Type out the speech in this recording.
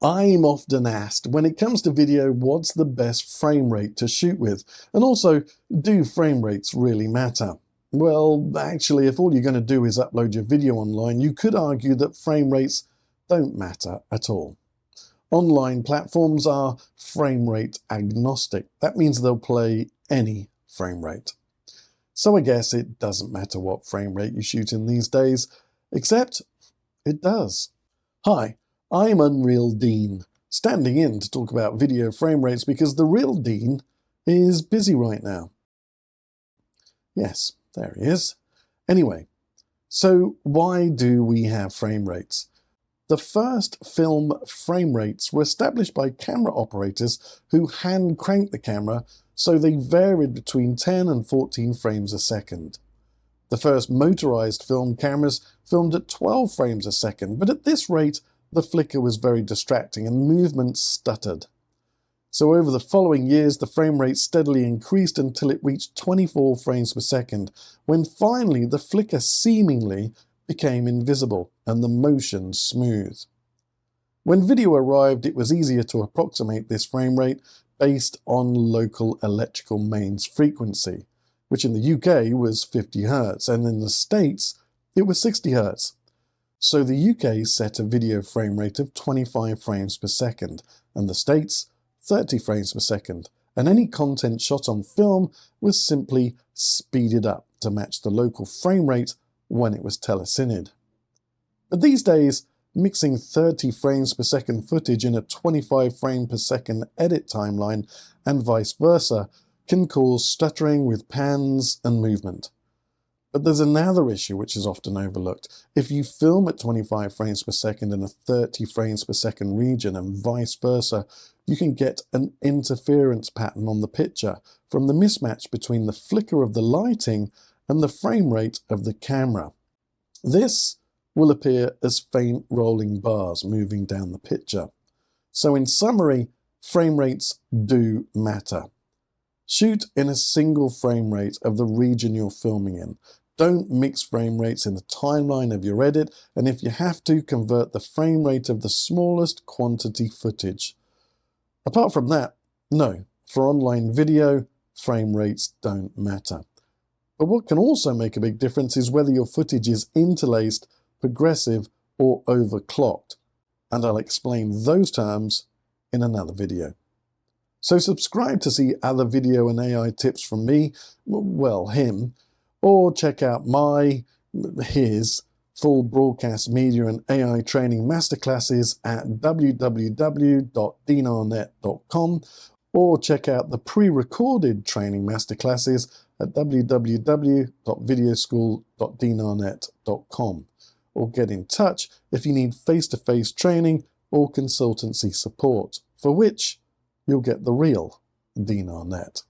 I'm often asked, when it comes to video, what's the best frame rate to shoot with? And also, do frame rates really matter? Well, actually, if all you're going to do is upload your video online, you could argue that frame rates don't matter at all. Online platforms are frame rate agnostic. That means they'll play any frame rate. So I guess it doesn't matter what frame rate you shoot in these days, except it does. Hi, I'm Unreal Dean, standing in to talk about video frame rates because the real Dean is busy right now. Yes, there he is. Anyway, so why do we have frame rates? The first film frame rates were established by camera operators who hand cranked the camera so they varied between 10 and 14 frames a second. The first motorized film cameras filmed at 12 frames a second, but at this rate, the flicker was very distracting and movement stuttered. So over the following years, the frame rate steadily increased until it reached 24 frames per second, when finally the flicker seemingly became invisible and the motion smooth. When video arrived, it was easier to approximate this frame rate based on local electrical mains frequency, which in the UK was 50 Hz, and in the States it was 60 Hz. So the UK set a video frame rate of 25 frames per second, and the States 30 frames per second, and any content shot on film was simply speeded up to match the local frame rate when it was telecined. But these days, mixing 30 frames per second footage in a 25 frame per second edit timeline and vice versa can cause stuttering with pans and movement. But there's another issue which is often overlooked. If you film at 25 frames per second in a 30 frames per second region and vice versa, you can get an interference pattern on the picture from the mismatch between the flicker of the lighting and the frame rate of the camera. This will appear as faint rolling bars moving down the picture. So in summary, frame rates do matter. Shoot in a single frame rate of the region you're filming in. Don't mix frame rates in the timeline of your edit, and if you have to, convert the frame rate of the smallest quantity footage. Apart from that, no, for online video, frame rates don't matter. But what can also make a big difference is whether your footage is interlaced, progressive, or overclocked. And I'll explain those terms in another video. So subscribe to see other video and AI tips from me, well, him, or check out his full broadcast media and AI training masterclasses at www.deanarnett.com, or check out the pre-recorded training masterclasses at www.videoschool.deanarnett.com, or get in touch if you need face-to-face training or consultancy support, for which you'll get the real Dean Arnett.